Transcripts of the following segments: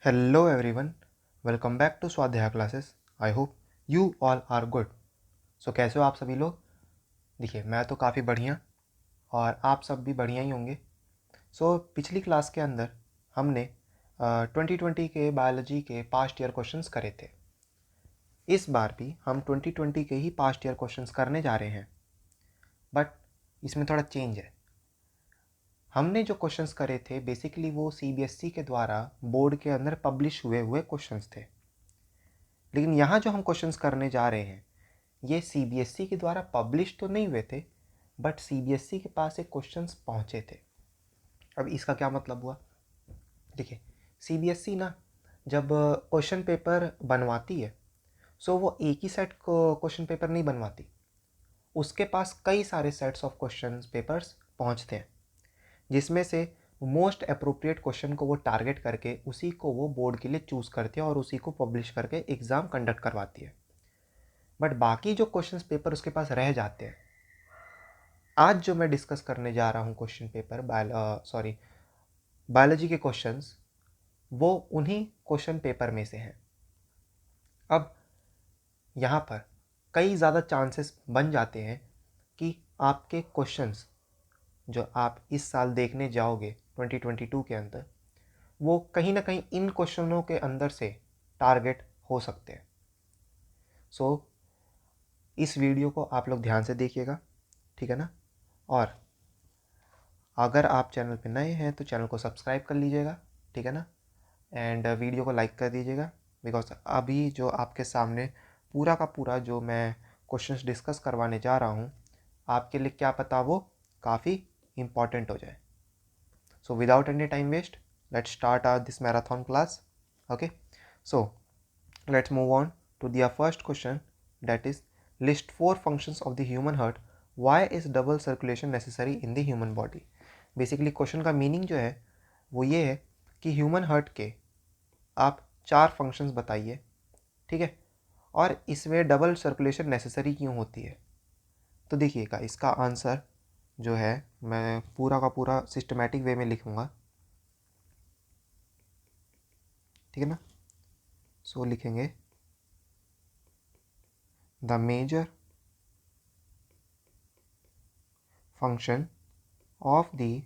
Hello everyone, welcome back to Swadhyay classes. I hope you all are good. So कैसे हो आप सभी लोग? देखिए, मैं तो काफ़ी बढ़िया और आप सब भी बढ़िया ही होंगे। पिछली क्लास के अंदर हमने 2020 के बायोलॉजी के पास्ट ईयर क्वेश्चंस करे थे। इस बार भी हम 2020 के ही पास्ट ईयर क्वेश्चंस करने जा रहे हैं, बट इसमें थोड़ा चेंज है। हमने जो क्वेश्चंस करे थे बेसिकली वो सीबीएसई के द्वारा बोर्ड के अंदर पब्लिश हुए क्वेश्चंस थे, लेकिन यहाँ जो हम क्वेश्चंस करने जा रहे हैं ये सीबीएसई के द्वारा पब्लिश तो नहीं हुए थे, बट सीबीएसई के पास एक क्वेश्चंस पहुँचे थे। अब इसका क्या मतलब हुआ? देखिए, सीबीएसई ना जब क्वेश्चन पेपर बनवाती है सो वो एक ही सेट क्वेश्चन पेपर नहीं बनवाती, उसके पास कई सारे सेट्स ऑफ क्वेश्चन पेपर्स पहुँचते हैं, जिसमें से मोस्ट अप्रोप्रिएट क्वेश्चन को वो टारगेट करके उसी को वो बोर्ड के लिए चूज़ करती है और उसी को पब्लिश करके एग्ज़ाम कंडक्ट करवाती है। बट बाकी जो क्वेश्चन पेपर उसके पास रह जाते हैं, आज जो मैं डिस्कस करने जा रहा हूँ क्वेश्चन पेपर बायोलॉजी के क्वेश्चंस, वो उन्हीं क्वेश्चन पेपर में से हैं। अब यहाँ पर कई ज़्यादा चांसेस बन जाते हैं कि आपके क्वेश्चंस जो आप इस साल देखने जाओगे 2022 के अंदर, वो कहीं ना कहीं इन क्वेश्चनों के अंदर से टारगेट हो सकते हैं। इस वीडियो को आप लोग ध्यान से देखिएगा, ठीक है ना? और अगर आप चैनल पे नए हैं तो चैनल को सब्सक्राइब कर लीजिएगा, ठीक है ना? एंड वीडियो को लाइक कर दीजिएगा, बिकॉज अभी जो आपके सामने पूरा का पूरा जो मैं क्वेश्चंस डिस्कस करवाने जा रहा हूँ, आपके लिए क्या पता वो काफ़ी इम्पॉर्टेंट हो जाए। So without any time waste, let's start this marathon class. Okay, so let's move on to the first question, that is list 4 functions of the human heart. Why is double circulation necessary in the human body? Basically question का meaning जो है वो ये है कि human heart के आप 4 functions बताइए, ठीक है, और इसमें डबल सर्कुलेशन नेसेसरी क्यों होती है। तो देखिएगा, इसका आंसर जो है मैं पूरा का पूरा सिस्टमेटिक वे में लिखूँगा, ठीक है ना? सो लिखेंगे the major function of the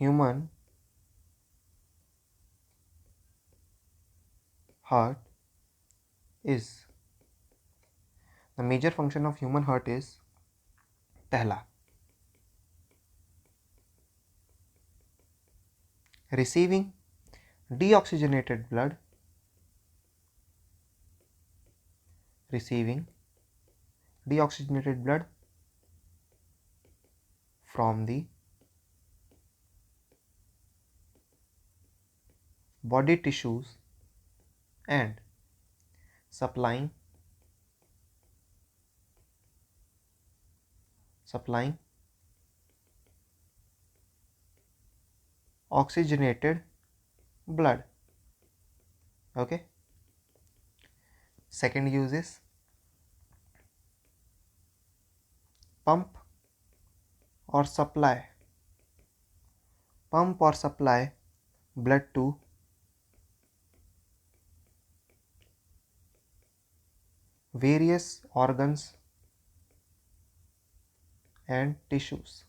human heart is, the major function of human heart is, पहला receiving deoxygenated blood, receiving deoxygenated blood from the body tissues and supplying oxygenated blood. Okay, second use is pump or supply blood to various organs and tissues.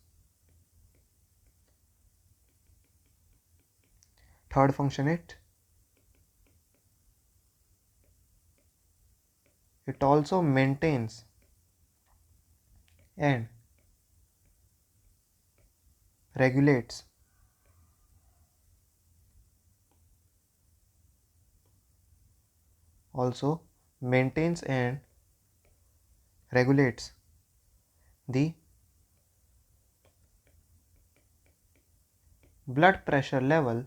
Third function, it also maintains and regulates the blood pressure level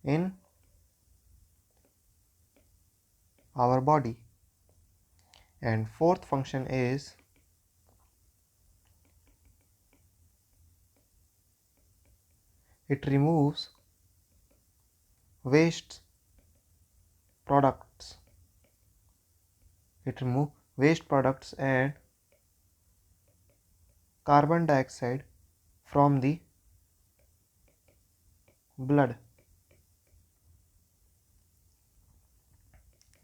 in our body. And fourth function is it removes waste products. It removes waste products and carbon dioxide from the blood.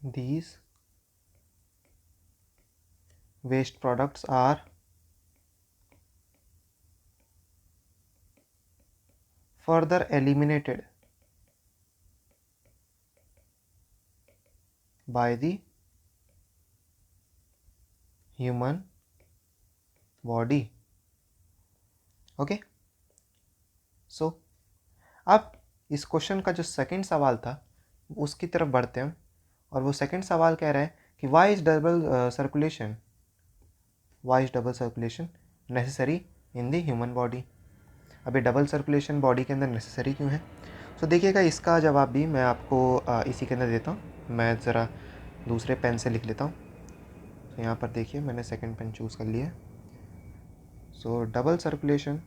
These waste products are further eliminated by the human body. Okay, so अब इस question का जो second सवाल था उसकी तरफ बढ़ते हैं हम, और वो सेकंड सवाल कह रहा है कि why is double circulation necessary in the human body. अभी डबल सर्कुलेशन बॉडी के अंदर नेसेसरी क्यों है? तो देखिएगा, इसका जवाब भी मैं आपको इसी के अंदर देता हूँ। मैं ज़रा दूसरे पेन से लिख लेता हूँ। तो यहाँ पर देखिए, मैंने सेकंड पेन चूज़ कर लिया है। सो double circulation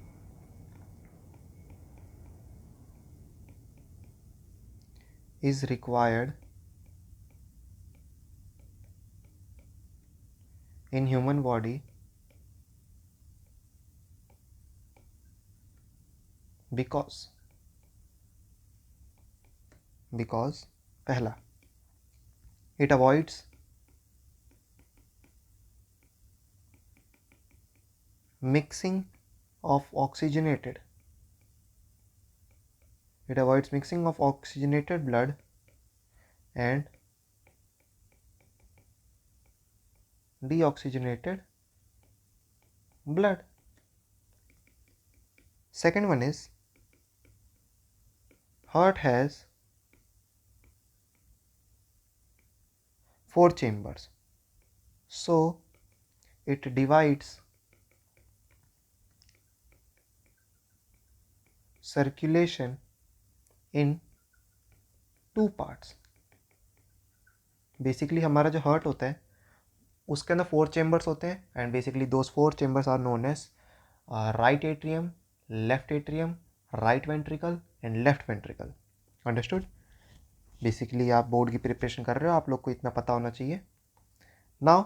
is required in human body because पहला, it avoids mixing of oxygenated blood and deoxygenated blood. Second one is heart has 4 chambers, so it divides circulation in 2 parts. Basically हमारा जो heart होता है उसके अंदर 4 chambers होते हैं, and basically those 4 chambers are known as right atrium, left atrium, right ventricle and left ventricle. Understood? Basically आप board की प्रिपरेशन कर रहे हो, आप लोग को इतना पता होना चाहिए। नाउ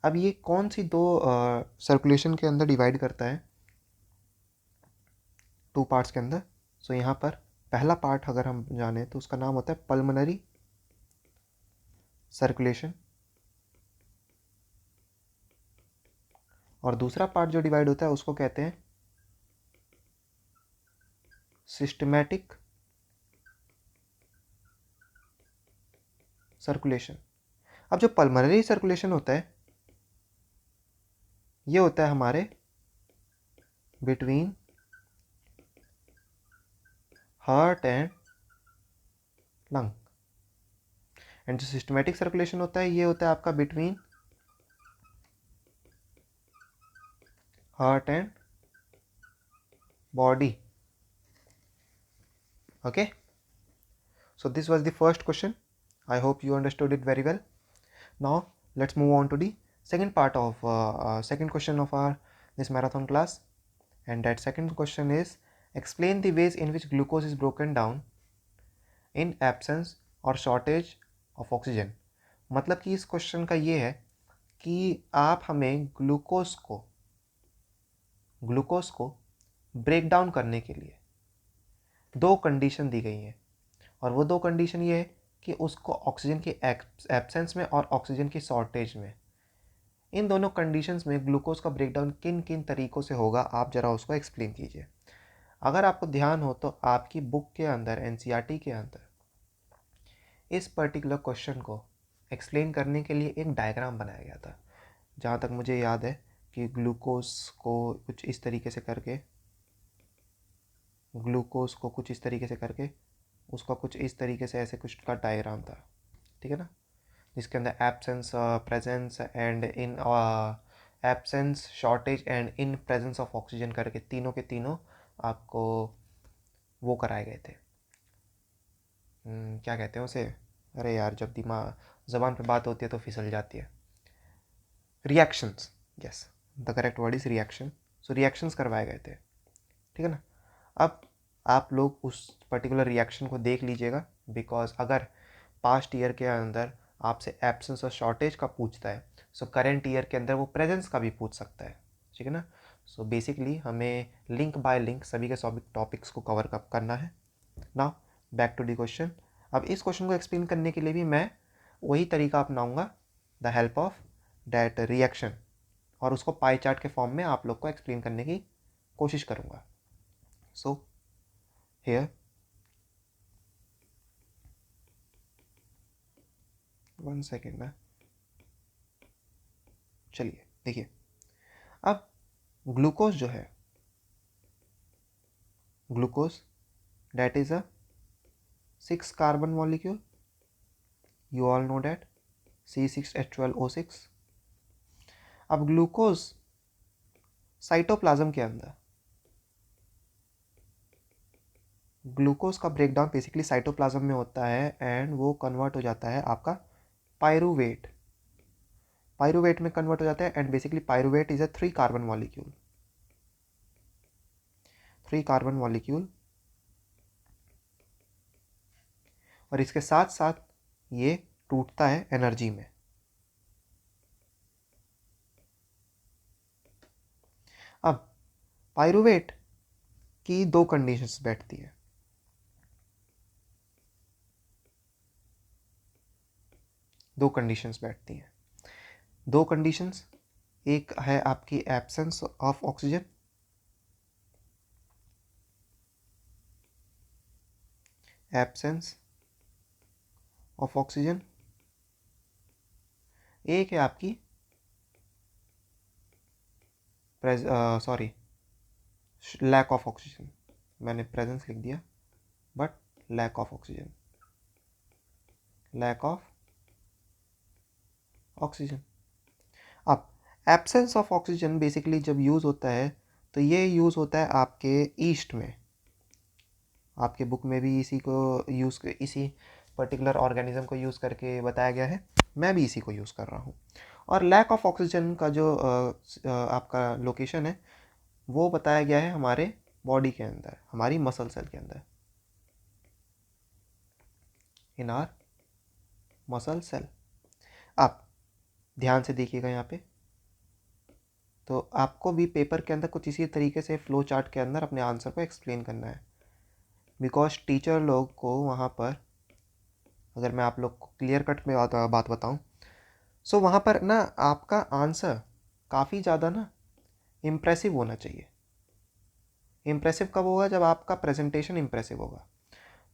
अब ये कौन सी दो सर्कुलेशन के अंदर डिवाइड करता है? 2 पार्ट्स के अंदर। सो यहाँ पर पहला पार्ट अगर हम जाने तो उसका नाम होता है पल्मोनरी सर्कुलेशन, और दूसरा पार्ट जो डिवाइड होता है उसको कहते हैं सिस्टमैटिक सर्कुलेशन। अब जो पल्मोनरी सर्कुलेशन होता है ये होता है हमारे between heart and lung, and जो सिस्टमैटिक सर्कुलेशन होता है ये होता है आपका between heart and body. Okay, so this was the first question. I hope you understood it very well. Now let's move on to the second part of second question of our this marathon class, and that second question is explain the ways in which glucose is broken down in absence or shortage of oxygen। मतलब कि इस question का ये है कि आप हमें glucose को ब्रेक डाउन करने के लिए 2 कंडीशन दी गई हैं, और वो 2 कंडीशन ये है कि उसको ऑक्सीजन की एब्सेंस में और ऑक्सीजन की शॉर्टेज में, इन दोनों कंडीशंस में ग्लूकोज का ब्रेकडाउन किन किन तरीक़ों से होगा, आप ज़रा उसको एक्सप्लेन कीजिए। अगर आपको ध्यान हो तो आपकी बुक के अंदर एनसीईआरटी के अंदर इस पर्टिकुलर क्वेश्चन को एक्सप्लेन करने के लिए एक डायग्राम बनाया गया था। जहाँ तक मुझे याद है कि ग्लूकोज को कुछ इस तरीके से करके उसका कुछ इस तरीके से ऐसे कुछ का डायग्राम था, ठीक है ना, जिसके अंदर absence, presence and in absence, shortage and in presence of oxygen करके तीनों के तीनों आपको वो कराए गए थे। क्या कहते हैं उसे? अरे यार, जब दिमाग ज़बान पे बात होती है तो फिसल जाती है। Reactions, yes, the correct word is reaction. So reactions करवाए गए थे, ठीक है ना। अब आप लोग उस पर्टिकुलर रिएक्शन को देख लीजिएगा, बिकॉज अगर पास्ट ईयर के अंदर आपसे एब्सेंस और शॉर्टेज का पूछता है, सो करेंट ईयर के अंदर वो प्रेजेंस का भी पूछ सकता है, ठीक है ना। सो बेसिकली हमें लिंक बाय लिंक सभी के सभी टॉपिक्स को कवर करना है। Now back to the question. अब इस क्वेश्चन को एक्सप्लेन करने के लिए भी मैं वही तरीका अपनाऊंगा, the help of that reaction, और उसको पाई चार्ट के फॉर्म में आप लोग को एक्सप्लेन करने की कोशिश करूंगा। सो हियर 1 सेकेंड ना, चलिए देखिए। अब ग्लूकोज जो है, glucose that is a 6 carbon molecule, you all know that, C6H12O6। अब ग्लूकोज साइटोप्लाज्म के अंदर, ग्लूकोज का ब्रेकडाउन बेसिकली साइटोप्लाज्म में होता है एंड वो कन्वर्ट हो जाता है आपका पायरूवेट, पायरूवेट में कन्वर्ट हो जाता है and basically pyruvate is a 3 carbon molecule, 3 carbon molecule, और इसके साथ साथ ये टूटता है एनर्जी में। अब पायरूवेट की दो कंडीशंस बैठती है, दो कंडीशंस बैठती हैं, दो कंडीशंस। एक है आपकी absence of oxygen, absence of oxygen, एक है आपकी सॉरी लैक ऑफ ऑक्सीजन, मैंने प्रेजेंस लिख दिया but lack of oxygen, lack of oxygen. अब एब्सेंस ऑफ ऑक्सीजन बेसिकली जब यूज़ होता है तो ये यूज़ होता है आपके ईस्ट में, आपके बुक में भी इसी को यूज़, इसी पर्टिकुलर ऑर्गेनिज्म को यूज़ करके बताया गया है, मैं भी इसी को यूज़ कर रहा हूँ। और लैक ऑफ ऑक्सीजन का जो आपका लोकेशन है वो बताया गया है हमारे बॉडी के अंदर, हमारी मसल सेल के अंदर, इन आर मसल सेल। आप ध्यान से देखिएगा यहाँ पे, तो आपको भी पेपर के अंदर कुछ इसी तरीके से फ्लो चार्ट के अंदर अपने आंसर को एक्सप्लेन करना है, बिकॉज टीचर लोग को वहाँ पर, अगर मैं आप लोग को क्लियर कट में बात बताऊँ, सो वहाँ पर ना आपका आंसर काफ़ी ज़्यादा ना इम्प्रेसिव होना चाहिए। इम्प्रेसिव कब होगा? जब आपका प्रेजेंटेशन इम्प्रेसिव होगा।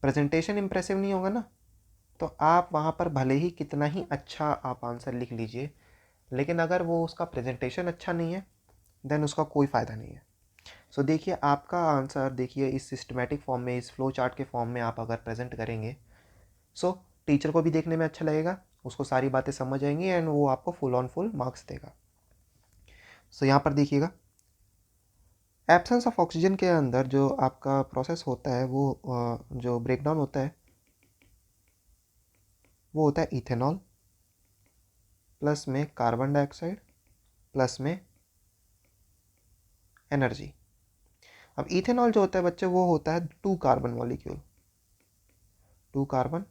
प्रेजेंटेशन इम्प्रेसिव नहीं होगा ना, तो आप वहाँ पर भले ही कितना ही अच्छा आप आंसर लिख लीजिए, लेकिन अगर वो उसका प्रेजेंटेशन अच्छा नहीं है देन उसका कोई फ़ायदा नहीं है। सो देखिए आपका आंसर, देखिए इस सिस्टमेटिक फॉर्म में, इस फ्लो चार्ट के फॉर्म में आप अगर प्रेजेंट करेंगे, सो टीचर को भी देखने में अच्छा लगेगा, उसको सारी बातें समझ आएंगी एंड वो आपको फुल ऑन फुल मार्क्स देगा। सो यहाँ पर देखिएगा, एब्सेंस ऑफ ऑक्सीजन के अंदर जो आपका प्रोसेस होता है, वो जो ब्रेकडाउन होता है वो होता है इथेनॉल प्लस में कार्बन डाइऑक्साइड प्लस में एनर्जी। अब इथेनॉल जो होता है बच्चे, वो होता है 2 कार्बन मॉलिक्यूल, 2 कार्बन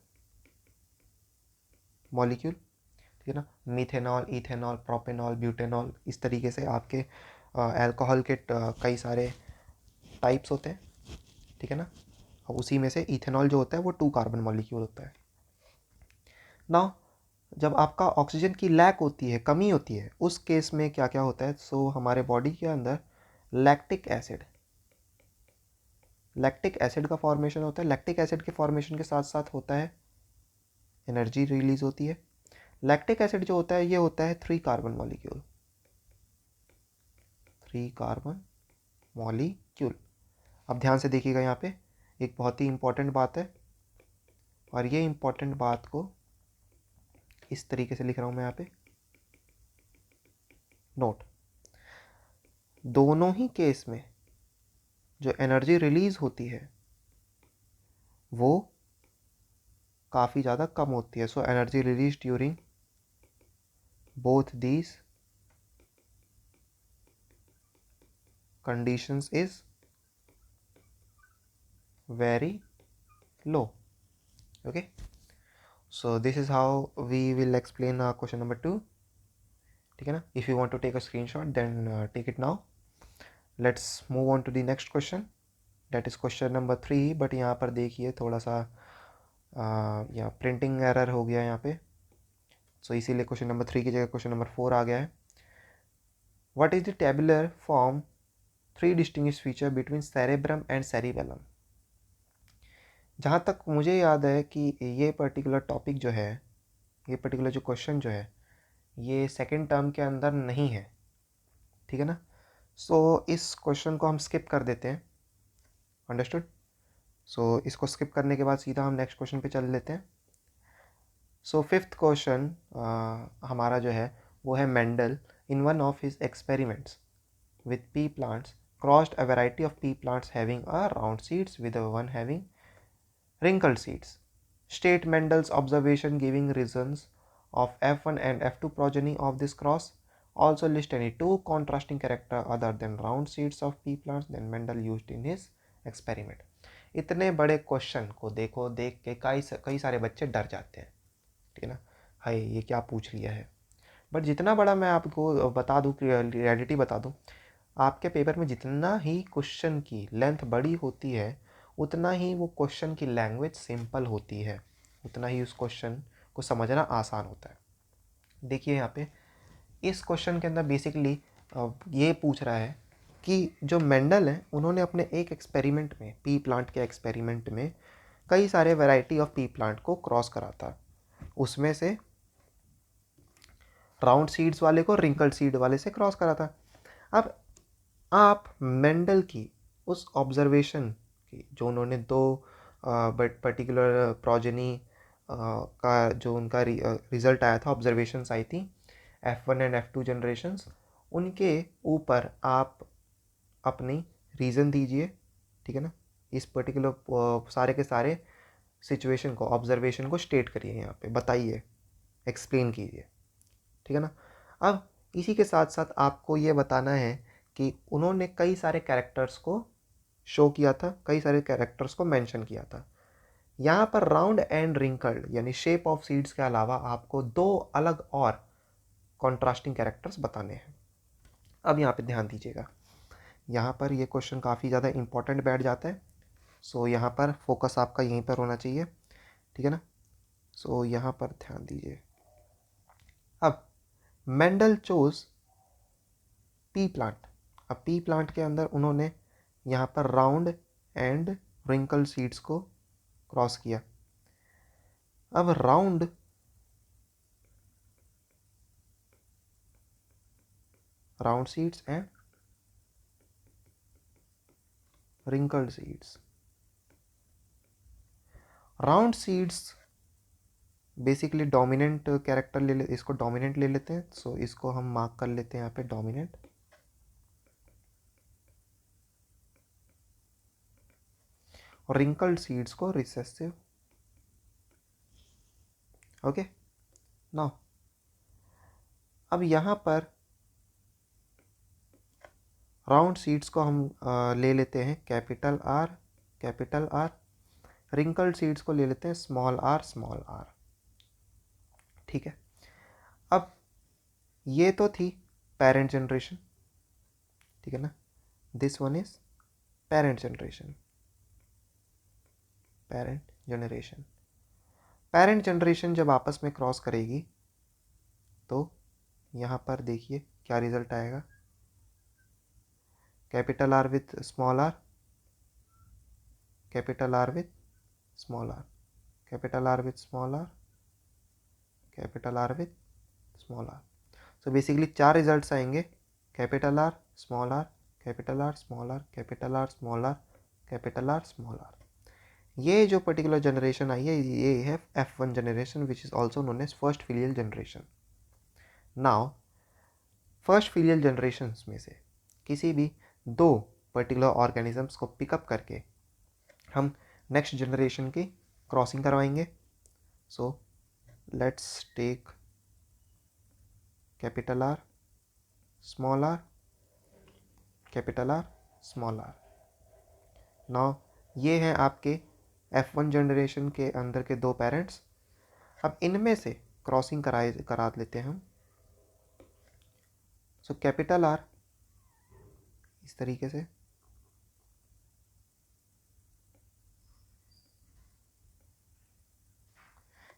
मॉलिक्यूल, ठीक है ना। मीथेनॉल, इथेनॉल, प्रोपेनॉल, ब्यूटेनॉल, इस तरीके से आपके अल्कोहल के कई सारे टाइप्स होते हैं, ठीक है ना। अब उसी में से इथेनॉल जो होता है वो 2 कार्बन मॉलिक्यूल होता है। नाउ जब आपका ऑक्सीजन की लैक होती है, कमी होती है, उस केस में क्या क्या होता है? सो हमारे बॉडी के अंदर लैक्टिक एसिड, लैक्टिक एसिड का फॉर्मेशन होता है। लैक्टिक एसिड के फॉर्मेशन के साथ साथ होता है एनर्जी रिलीज होती है। लैक्टिक एसिड जो होता है ये होता है 3 कार्बन मॉलिक्यूल, 3 कार्बन मॉलिक्यूल। अब ध्यान से देखिएगा, यहाँ पे एक बहुत ही इंपॉर्टेंट बात है, और ये इंपॉर्टेंट बात को इस तरीके से लिख रहा हूँ मैं यहाँ पे, नोट। दोनों ही केस में जो एनर्जी रिलीज होती है वो काफ़ी ज़्यादा कम होती है। So energy release during both these conditions is very low. Okay, so this is how we will explain question number 2, ठीक है ना। if you want to take a screenshot then take it now. Let's move on to the next question. That is question number 3। But यहाँ पर देखिए थोड़ा सा यहाँ printing error हो गया यहाँ पे, सो इसीलिए क्वेश्चन नंबर 3 की जगह क्वेश्चन नंबर 4 आ गया है। What is the tabular form 3 distinguish feature between cerebrum and cerebellum. जहाँ तक मुझे याद है कि ये पर्टिकुलर टॉपिक जो है, ये पर्टिकुलर जो क्वेश्चन जो है, ये सेकेंड टर्म के अंदर नहीं है, ठीक है ना। सो इस क्वेश्चन को हम स्किप कर देते हैं, अंडरस्टूड। सो इसको स्किप करने के बाद सीधा हम नेक्स्ट क्वेश्चन पे चल लेते हैं। सो फिफ्थ क्वेश्चन हमारा जो है वो है Mendel in one of his experiments with pea plants crossed a variety of pea plants having a round seeds with a one having wrinkled seeds. State Mendel's observation giving reasons of F1 and F2 progeny of this cross. Also list any two contrasting character other than round seeds of pea plants than Mendel used in his experiment. इतने बड़े question को देख के कई सारे बच्चे डर जाते हैं, ठीक है ना। हाय ये क्या पूछ लिया है। बट जितना बड़ा मैं आपको बता दूँ, रियलिटी बता दूँ, आपके पेपर में जितना ही क्वेश्चन की लेंथ बड़ी होती है उतना ही वो क्वेश्चन की लैंग्वेज सिंपल होती है, उतना ही उस क्वेश्चन को समझना आसान होता है। देखिए यहाँ पे इस क्वेश्चन के अंदर बेसिकली ये पूछ रहा है कि जो मेंडल है उन्होंने अपने एक एक्सपेरिमेंट में, पी प्लांट के एक्सपेरिमेंट में कई सारे वैरायटी ऑफ पी प्लांट को क्रॉस करा था। उसमें से राउंड सीड्स वाले को रिंकल्ड सीड वाले से क्रॉस करा था। अब आप मेंडल की उस ऑब्जर्वेशन की जो उन्होंने दो पर्टिकुलर प्रोजेनी का जो उनका रिज़ल्ट आया था, ऑब्जर्वेशंस आई थी F1 एंड F2 जनरेशन्स, उनके ऊपर आप अपनी रीज़न दीजिए, ठीक है ना। इस पर्टिकुलर सारे के सारे सिचुएशन को, ऑब्जर्वेशन को स्टेट करिए, यहाँ पे बताइए, एक्सप्लेन कीजिए, ठीक है ना। अब इसी के साथ साथ आपको ये बताना है कि उन्होंने कई सारे कैरेक्टर्स को शो किया था, कई सारे कैरेक्टर्स को मेंशन किया था। यहाँ पर राउंड एंड रिंकल्ड यानी शेप ऑफ सीड्स के अलावा आपको दो अलग और कॉन्ट्रास्टिंग कैरेक्टर्स बताने हैं। अब यहाँ पे ध्यान दीजिएगा, यहाँ पर ये क्वेश्चन काफ़ी ज़्यादा इंपॉर्टेंट बैठ जाता है। सो यहाँ पर फोकस आपका यहीं पर होना चाहिए, ठीक है ना। सो यहाँ पर ध्यान दीजिए। अब मेंडल चोज पी प्लांट। अब पी प्लांट के अंदर उन्होंने यहाँ पर राउंड एंड रिंकल सीड्स को क्रॉस किया। अब round seeds and wrinkled seeds. Round seeds basically dominant character इसको डोमिनेंट ले लेते हैं। सो इसको हम मार्क कर लेते हैं यहाँ पे डोमिनेंट। और रिंकल्ड सीड्स को रिसेसिव। ओके, नाउ अब यहाँ पर राउंड सीड्स को हम ले लेते हैं कैपिटल आर। रिंकल्ड सीड्स को ले लेते हैं स्मॉल आर। ठीक है। अब ये तो थी पेरेंट जनरेशन, ठीक है ना। This one is parent generation. Parent generation जब आपस में क्रॉस करेगी तो यहाँ पर देखिए क्या रिजल्ट आएगा। Capital R with small R, capital R with small R, capital R with small R, capital R with small R. So basically चार रिजल्ट्स आएंगे, capital R small R, capital R small R, capital R small R, capital R small R. ये जो particular generation आई है ये है F1 generation which is also known as first filial generation. Now first filial generations में से किसी भी दो पर्टिकुलर ऑर्गेनिजम्स को पिकअप करके हम नेक्स्ट जनरेशन की क्रॉसिंग करवाएंगे। So let's take capital R small R, capital R small R. Now ये हैं आपके F1 जनरेशन के अंदर के दो पेरेंट्स। अब इनमें से क्रॉसिंग करा लेते हैं हम। सो कैपिटल आर इस तरीके से,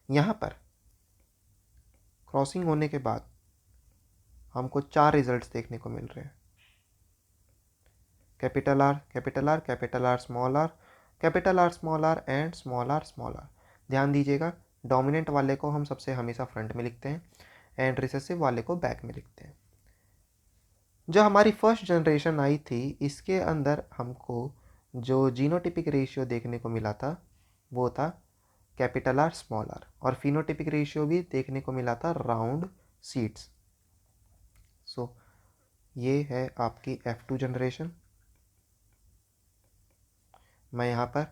यहाँ पर क्रॉसिंग होने के बाद हमको 4 रिजल्ट्स देखने को मिल रहे हैं, capital R capital R capital R small R capital R small R and small R small R. ध्यान दीजिएगा, डोमिनेंट वाले को हम सबसे हमेशा फ्रंट में लिखते हैं एंड रिसेसिव वाले को बैक में लिखते हैं। जो हमारी फर्स्ट जनरेशन आई थी इसके अंदर हमको जो जीनोटिपिक रेशियो देखने को मिला था वो था कैपिटल आर स्मॉल आर, और फिनोटिपिक रेशियो भी देखने को मिला था राउंड सीड्स। सो ये है आपकी F2 जनरेशन। मैं यहाँ पर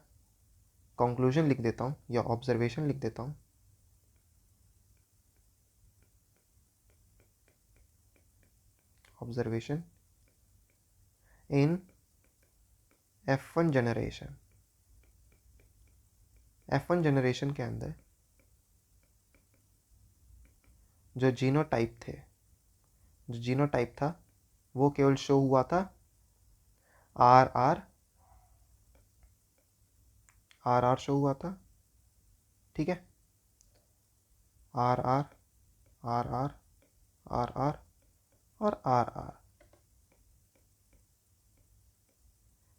कंक्लूजन लिख देता हूँ या ऑब्जर्वेशन लिख देता हूँ। ऑब्जर्वेशन इन F1 जनरेशन, F1 जनरेशन के अंदर जो जीनोटाइप थे, जो जीनोटाइप था वो केवल शो हुआ था आर शो हुआ था, ठीक है, R R R R R R और आर आर।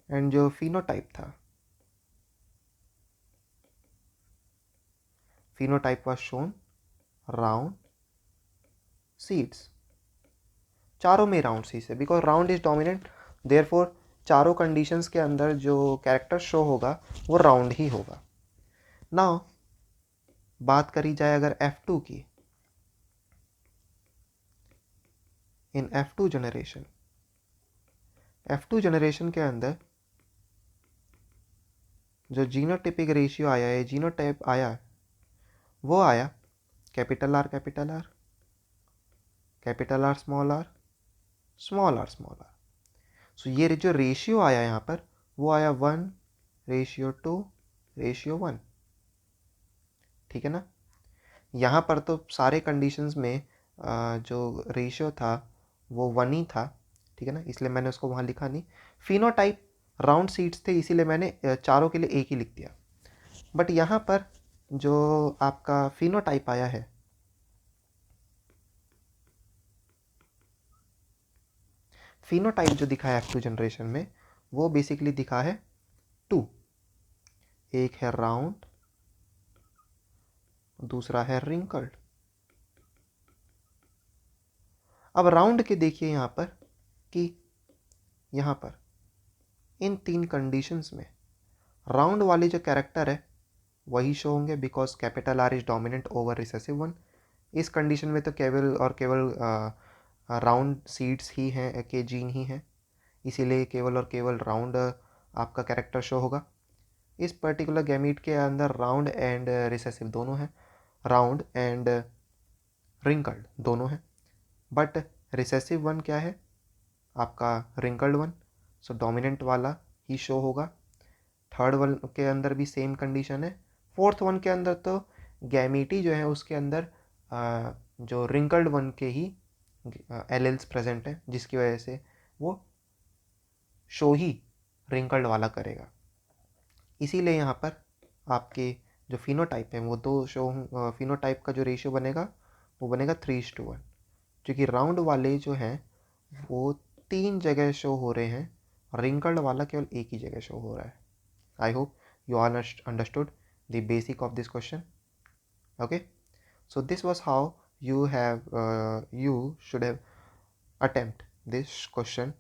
एंड जो फिनोटाइप था, phenotype was shown round seeds. चारों में राउंड सीड्स है because round is dominant, therefore चारों कंडीशंस के अंदर जो कैरेक्टर शो होगा वो राउंड ही होगा। नाउ बात करी जाए अगर F2 की, इन F2 जनरेशन, F2 जनरेशन के अंदर जो जीनोटिपिक रेशियो आया है, जीनोटाइप आया, वो आया capital R capital R capital R small R small R small R. So ये जो रेशियो आया यहाँ पर वो आया 1:2:1, ठीक है ना। यहाँ पर तो सारे कंडीशंस में जो रेशियो था वो 1 ही था, ठीक है ना, इसलिए मैंने उसको वहाँ लिखा नहीं। फिनोटाइप राउंड सीड्स थे इसीलिए मैंने चारों के लिए एक ही लिख दिया। बट यहाँ पर जो आपका फिनोटाइप आया है, फिनोटाइप जो दिखा है F2 जनरेशन में वो बेसिकली दिखा है 2, एक है राउंड, दूसरा है रिंकल्ड। अब राउंड के देखिए यहाँ पर कि यहाँ पर इन 3 कंडीशंस में राउंड वाले जो कैरेक्टर है वही शो होंगे because capital R is dominant over recessive 1। इस कंडीशन में तो केवल और केवल राउंड सीड्स ही हैं के जीन ही हैं, इसीलिए केवल और केवल राउंड आपका कैरेक्टर शो होगा। इस पर्टिकुलर गैमीट के अंदर राउंड एंड रिसेसिव दोनों हैं, राउंड एंड रिंकल्ड दोनों हैं, बट रिसेसिव 1 क्या है आपका रिंकल्ड 1, सो डोमिनेंट वाला ही शो होगा। थर्ड वन के अंदर भी सेम कंडीशन है। फोर्थ वन के अंदर तो गैमीटी जो है उसके अंदर जो रिंकल्ड 1 के ही एलेल्स प्रेजेंट हैं जिसकी वजह से वो शो ही रिंकल्ड वाला करेगा। इसीलिए यहाँ पर आपके जो फिनोटाइप हैं वो दो शो, फिनोटाइप का जो रेशियो बनेगा वो बनेगा 3:1, क्योंकि राउंड वाले जो हैं वो 3 जगह शो हो रहे हैं, रिंकल्ड वाला केवल एक ही जगह शो हो रहा है। I hope you all understood the basic of this question. Okay, so this was how you should have attempt this question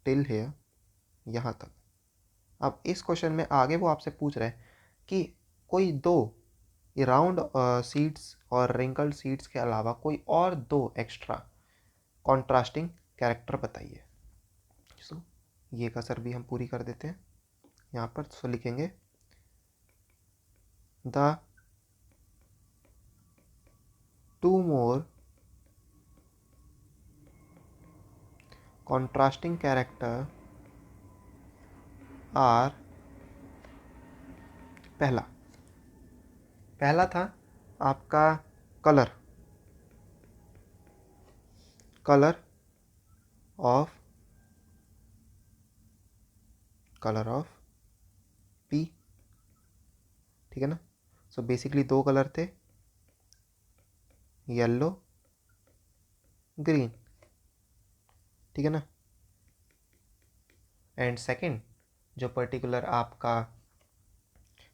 till here, यहाँ तक। अब इस क्वेश्चन में आगे वो आपसे पूछ रहे हैं कि कोई दो राउंड सीड्स और रिंकल्ड सीड्स के अलावा कोई और 2 एक्स्ट्रा कॉन्ट्रास्टिंग कैरेक्टर बताइए। सो ये कसर भी हम पूरी कर देते हैं यहाँ पर। सो लिखेंगे the 2 more contrasting character are, पहला था आपका कलर ऑफ पी, ठीक है ना। सो बेसिकली 2 कलर थे, येलो, ग्रीन, ठीक है ना। एंड सेकंड जो पर्टिकुलर आपका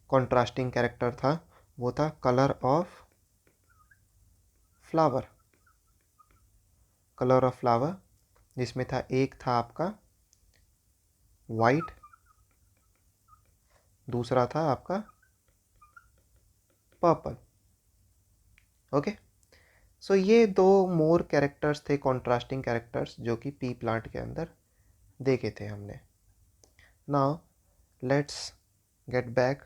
कॉन्ट्रास्टिंग कैरेक्टर था वो था colour of flower. Colour of flower जिसमें था, एक था आपका वाइट, दूसरा था आपका पर्पल। ओके, सो ये दो मोर कैरेक्टर्स थे, कॉन्ट्रास्टिंग कैरेक्टर्स, जो कि पी प्लांट के अंदर देखे थे हमने। Now let's get back,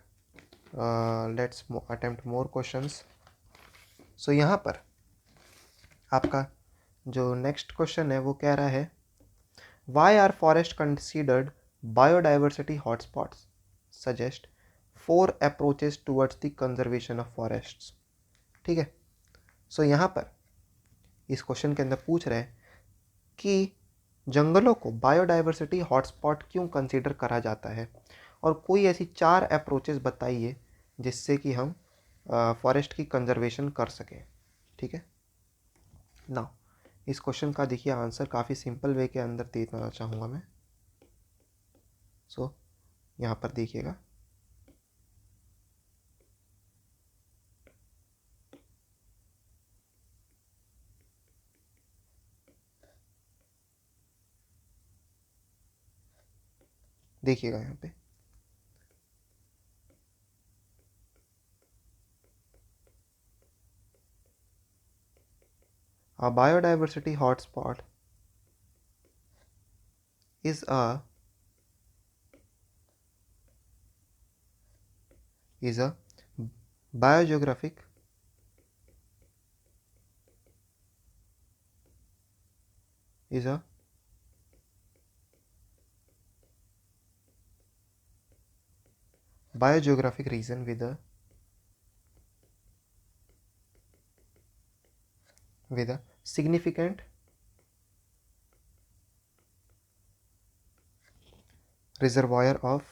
let's attempt more questions. So यहाँ पर आपका जो नेक्स्ट क्वेश्चन है वो कह रहा है, why are forest considered biodiversity hotspots, suggest 4 approaches towards the conservation of forests. ठीक है, सो यहाँ पर इस क्वेश्चन के अंदर पूछ रहे हैं कि जंगलों को बायोडाइवर्सिटी हॉटस्पॉट क्यों कंसीडर करा जाता है, और कोई ऐसी 4 अप्रोचेस बताइए जिससे कि हम फॉरेस्ट की कंजर्वेशन कर सकें। ठीक है ना, इस क्वेश्चन का देखिए आंसर काफ़ी सिंपल वे के अंदर देना चाहूँगा मैं। सो यहाँ पर देखिएगा, देखिएगा यहाँ पे a biodiversity hotspot is a biogeographic is a biogeographic region with a significant reservoir of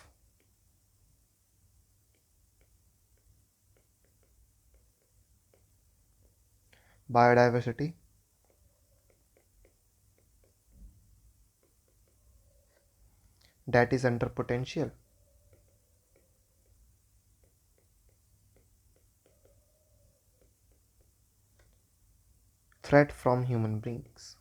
biodiversity that is under potential threat from human beings.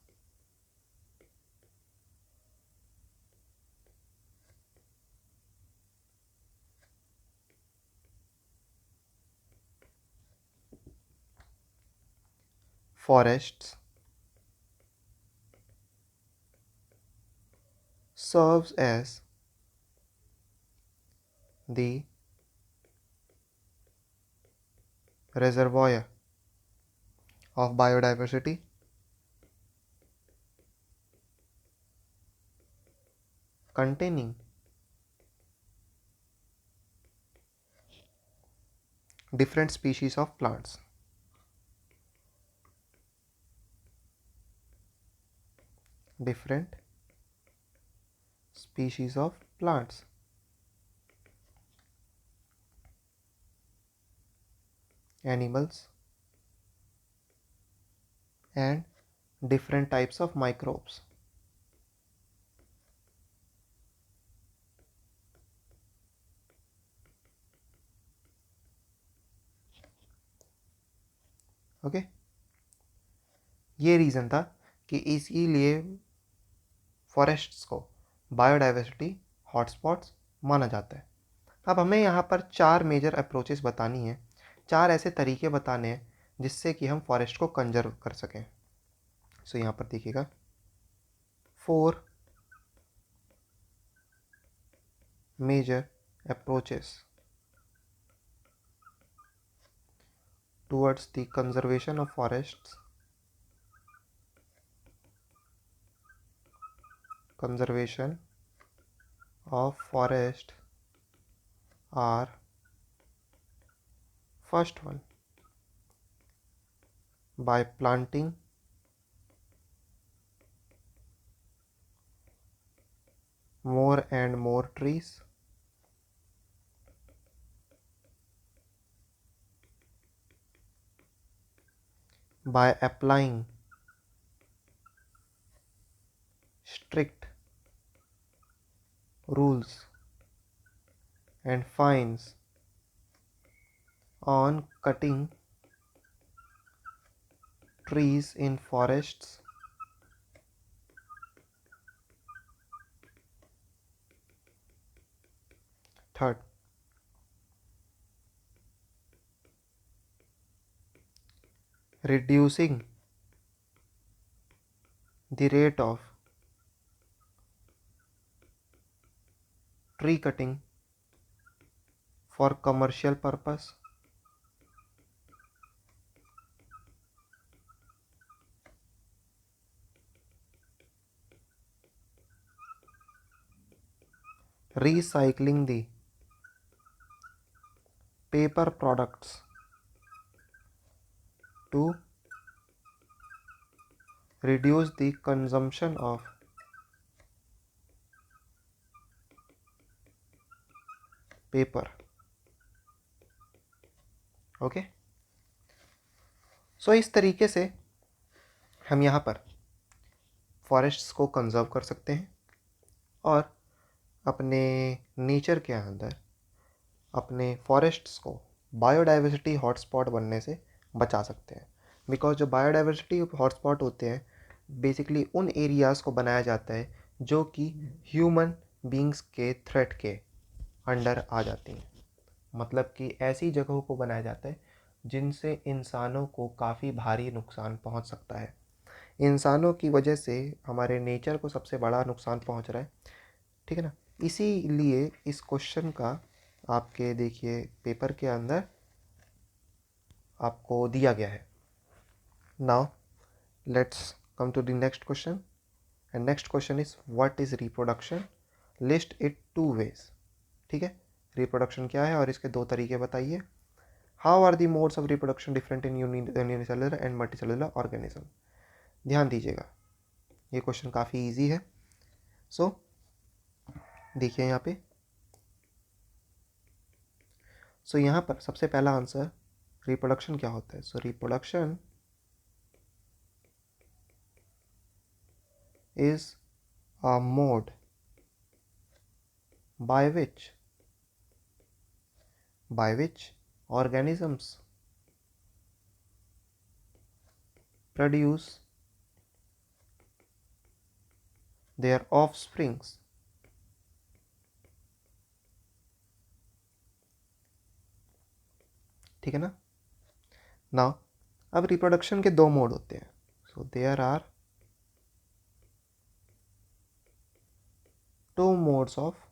Forests serves as the reservoir of biodiversity containing different species of plants. Different species of plants, animals, and different types of microbes. Okay, ये reason था कि इसीलिए forests को biodiversity hotspots माना जाता है। अब हमें यहाँ पर 4 मेजर अप्रोचेस बतानी है, 4 ऐसे तरीके बताने हैं जिससे कि हम फॉरेस्ट को कंजर्व कर सकें। सो यहाँ पर देखिएगा, 4 major approaches towards the conservation of forests, conservation of forest are: first one, by planting more and more trees. by applying strict rules and fines on cutting trees in forests. Third, reducing the rate of tree cutting for commercial purpose. Recycling the paper products to reduce the consumption of paper. Okay, so इस तरीके से हम यहाँ पर forests को conserve कर सकते हैं और अपने नेचर के अंदर अपने फॉरेस्ट्स को बायोडाइवर्सिटी हॉटस्पॉट बनने से बचा सकते हैं. बिकॉज जो बायोडाइवर्सिटी हॉटस्पॉट होते हैं बेसिकली उन एरियाज़ को बनाया जाता है जो कि ह्यूमन बींग्स के थ्रेट के अंडर आ जाती हैं. मतलब कि ऐसी जगहों को बनाया जाता है जिनसे इंसानों को काफ़ी भारी नुकसान पहुंच सकता है. इंसानों की वजह से हमारे नेचर को सबसे बड़ा नुकसान पहुंच रहा है. ठीक है ना. इसीलिए इस क्वेश्चन का आपके देखिए पेपर के अंदर आपको दिया गया है. Now let's come to the next question. And next question is what is reproduction, list it 2 ways. ठीक है, रिप्रोडक्शन क्या है और इसके 2 तरीके बताइए. How are the modes of reproduction different in unicellular and multicellular organism. ध्यान दीजिएगा, ये क्वेश्चन काफ़ी इजी है. सो देखिए यहाँ पे. सो यहाँ पर सबसे पहला आंसर रिप्रोडक्शन क्या होता है. सो reproduction is a mode by which organisms produce their offsprings ठीक है ना. नाउ अब रिप्रोडक्शन के 2 मोड होते हैं. So there are 2 modes of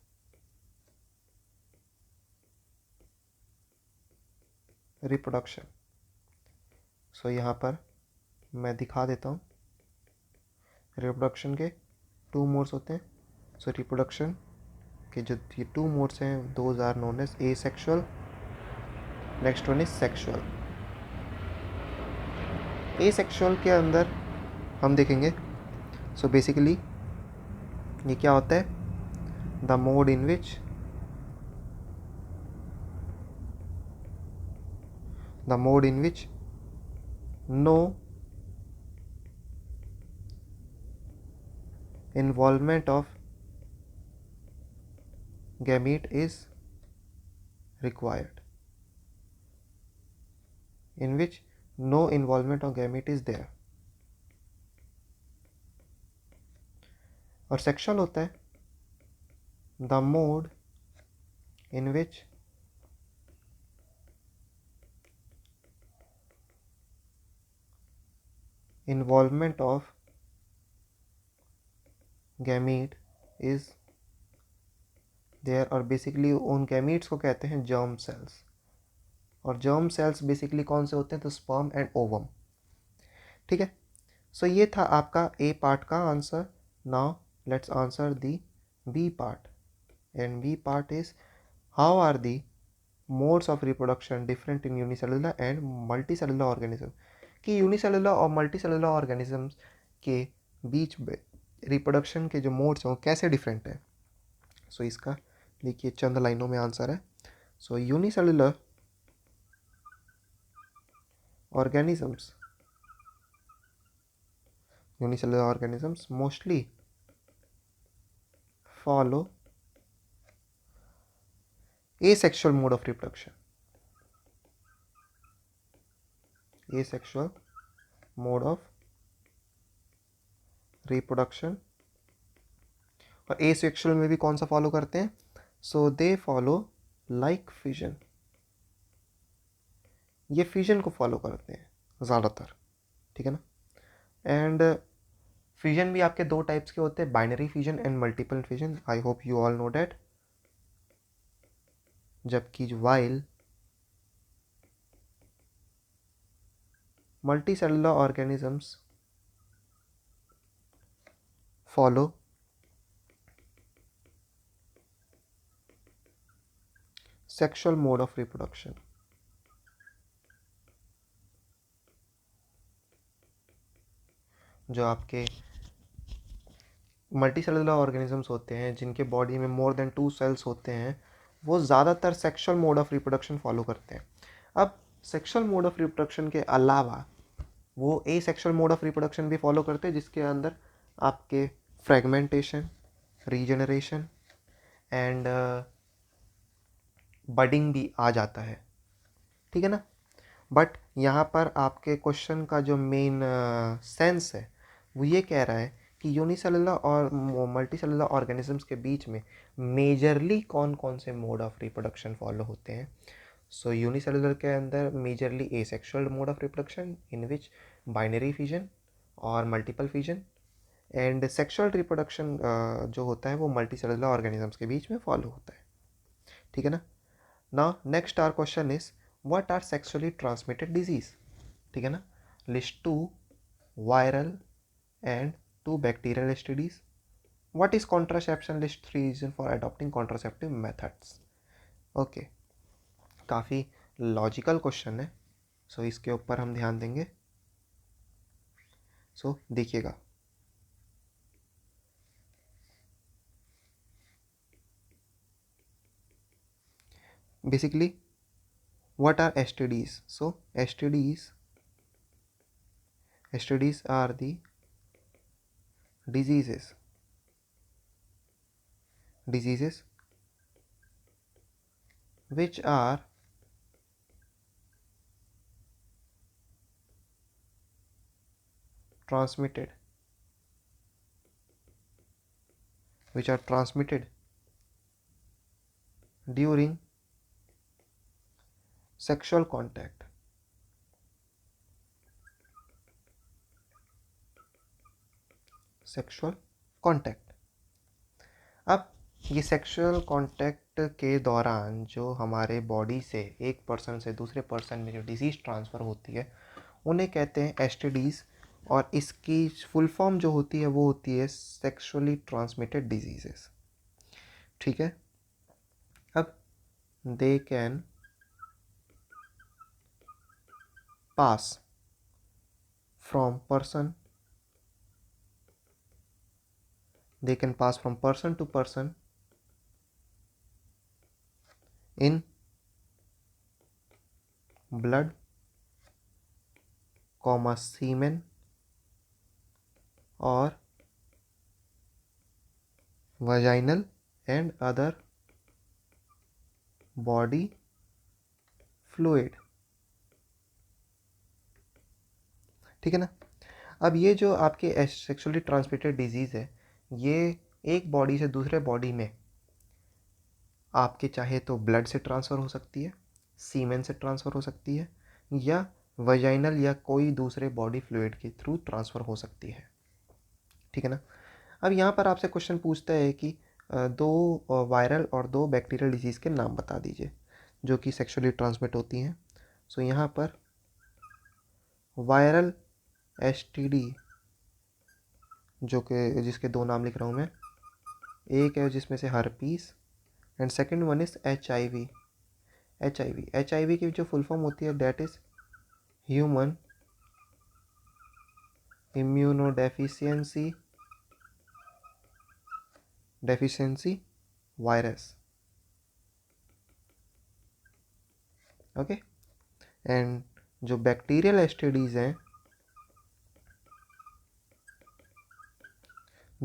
reproduction. So यहाँ पर मैं दिखा देता हूँ. रिप्रोडक्शन के 2 मोड्स होते हैं. सो रिप्रोडक्शन के जो ये 2 मोड्स हैं those are known as asexual. Next one is sexual. Asexual के अंदर हम देखेंगे. सो बेसिकली ये क्या होता है. The mode in which no involvement of gamete is required. In which no involvement of gamete is there. और सेक्सुअल होता है the mode in which involvement of gamete is there. और बेसिकली उन gametes को कहते हैं जर्म सेल्स. और germ cells basically कौन से होते हैं. तो स्पर्म एंड ओवम. ठीक है. सो ये था आपका ए पार्ट का answer. Now let's answer the B part. And B part is how are the modes of reproduction different in unicellular and multicellular organism. कि यूनिसेलुलर और मल्टीसेलुलर ऑर्गेनिजम्स के बीच रिप्रोडक्शन के जो मोड्स हैं वो कैसे डिफरेंट है. सो इसका देखिए चंद लाइनों में आंसर है. So unicellular organisms unicellular organisms mostly follow asexual mode of reproduction. Asexual mode of reproduction. और asexual में भी कौन सा फॉलो करते हैं? सो दे फॉलो लाइक फिजन. ये फिजन को फॉलो करते हैं ज़्यादातर, ठीक है ना. एंड फिजन भी आपके दो टाइप्स के होते हैं, binary fission and multiple fission. I hope you all know that. जबकि while multicellular organisms follow sexual mode of reproduction. जो आपके मल्टीसेलुलर ऑर्गेनिजम्स होते हैं जिनके बॉडी में मोर देन 2 सेल्स होते हैं, वो ज़्यादातर sexual mode of reproduction follow करते हैं. अब सेक्सुअल मोड ऑफ रिप्रोडक्शन के अलावा वो ए सेक्सुअल मोड ऑफ रिप्रोडक्शन भी फॉलो करते हैं, जिसके अंदर आपके फ्रेगमेंटेशन, रीजनरेशन एंड बडिंग भी आ जाता है, ठीक है ना. बट यहाँ पर आपके क्वेश्चन का जो मेन सेंस है वो ये कह रहा है कि यूनिसेलुलर और मल्टीसेलुलर ऑर्गेनिजम्स के बीच में मेजरली कौन कौन से मोड ऑफ रिप्रोडक्शन फॉलो होते हैं. सो यूनिसेलुलर के अंदर majorly asexual mode of reproduction in which binary fission और multiple fission, and sexual reproduction जो होता है वो मल्टीसेलुलर ऑर्गेनिजम्स के बीच में फॉलो होता है, ठीक है ना. Now next our question is what are sexually transmitted disease, ठीक है ना. List 2 viral and 2 bacterial STDs. What is contraception? List 3 reason for adopting contraceptive methods. Okay, काफ़ी लॉजिकल क्वेश्चन है, सो इसके ऊपर हम ध्यान देंगे. सो देखिएगा. Basically what are STDs? So STDs are the diseases which are transmitted during sexual contact. अब ये सेक्सुअल कांटेक्ट के दौरान जो हमारे बॉडी से एक पर्सन से दूसरे पर्सन में जो डिजीज़ ट्रांसफ़र होती है उन्हें कहते हैं एसटीडीज़. और इसकी फुल फॉर्म जो होती है वो होती है सेक्सुअली ट्रांसमिटेड डिजीजेस, ठीक है. अब they can pass from person to person in blood, semen or vaginal and other body fluid, ठीक है ना. अब ये जो आपके सेक्सुअली ट्रांसमिटेड डिजीज़ है ये एक बॉडी से दूसरे बॉडी में आपके चाहे तो ब्लड से ट्रांसफ़र हो सकती है, सीमेन से ट्रांसफ़र हो सकती है, या वजाइनल या कोई दूसरे बॉडी फ्लूइड के थ्रू ट्रांसफ़र हो सकती है, ठीक है ना. अब यहाँ पर आपसे क्वेश्चन पूछता है कि 2 वायरल और 2 बैक्टीरियल डिजीज़ के नाम बता दीजिए जो कि सेक्सुअली ट्रांसमिट होती हैं. सो यहाँ पर वायरल एसटीडी जो कि जिसके 2 नाम लिख रहा हूँ मैं, एक है जिसमें से herpes and second one is HIV. HIV की जो फुल फॉर्म होती है that is human immunodeficiency virus, okay. And जो बैक्टीरियल एसटीडीज़ हैं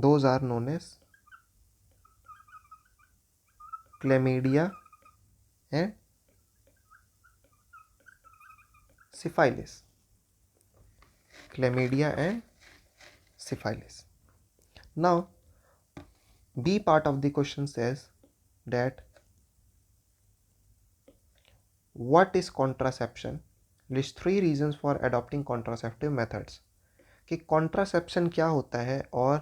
those are known as chlamydia and syphilis. Chlamydia and syphilis. Now, B part of the question says that what is contraception? List 3 reasons for adopting contraceptive methods. कि contraception क्या होता है और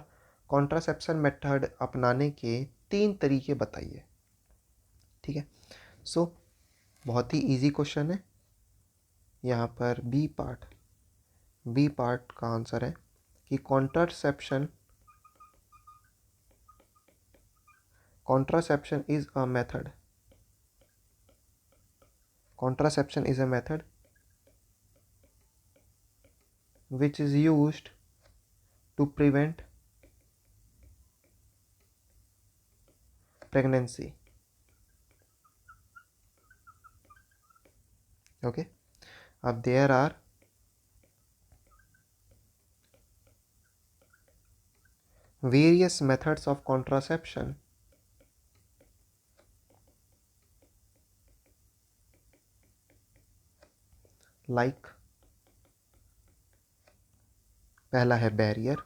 contraception method अपनाने के 3 तरीके बताइए। ठीक है, सो बहुत ही इजी क्वेश्चन है। यहाँ पर बी पार्ट का आंसर है कि contraception is a method. Contraception is a method which is used to prevent pregnancy. Okay, there are various methods of contraception like पहला है barrier,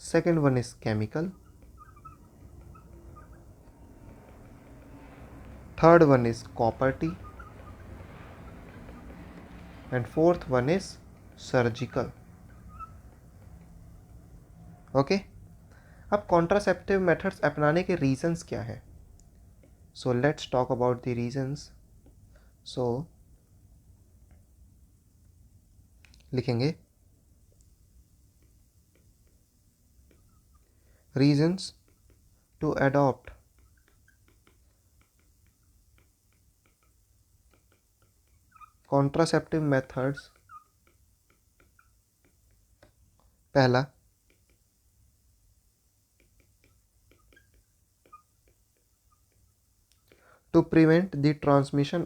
second one is chemical, third one is copper T and fourth one is surgical. Okay, अब contraceptive methods अपनाने के reasons क्या है? So let's talk about the reasons. So लिखेंगे reasons to adopt contraceptive methods. पहला, to prevent the transmission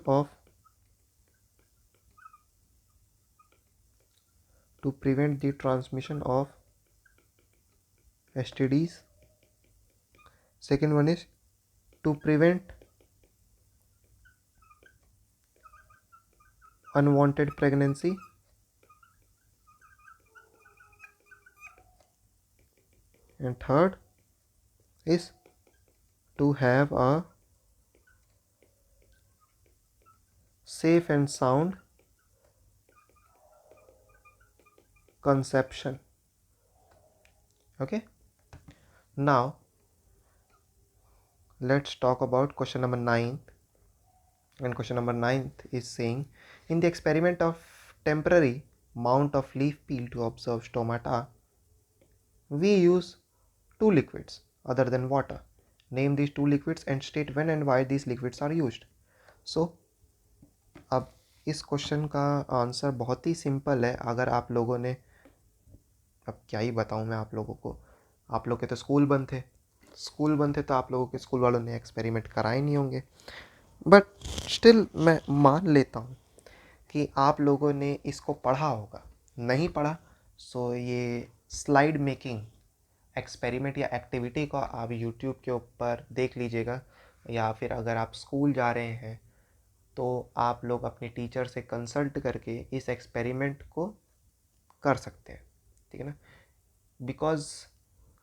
of STDs. Second one is to prevent unwanted pregnancy. And third is to have a safe and sound conception. Okay, now let's talk about question number 9. And question number 9 is saying, in the experiment of temporary mount of leaf peel to observe stomata, we use 2 liquids other than water. Name these 2 liquids and state when and why these liquids are used. So अब इस question का answer बहुत ही simple है। अगर आप लोगों ने, अब क्या ही बताऊं मैं आप लोगों को, आप लोग के तो स्कूल बंद थे तो आप लोगों के स्कूल वालों ने एक्सपेरिमेंट कराए नहीं होंगे, बट स्टिल मैं मान लेता हूँ कि आप लोगों ने इसको पढ़ा होगा। नहीं पढ़ा सो ये स्लाइड मेकिंग एक्सपेरिमेंट या एक्टिविटी को आप यूट्यूब के ऊपर देख लीजिएगा, या फिर अगर आप स्कूल जा रहे हैं तो आप लोग अपने टीचर से कंसल्ट करके इस एक्सपेरिमेंट को कर सकते हैं। ठीक है ना, बिकॉज़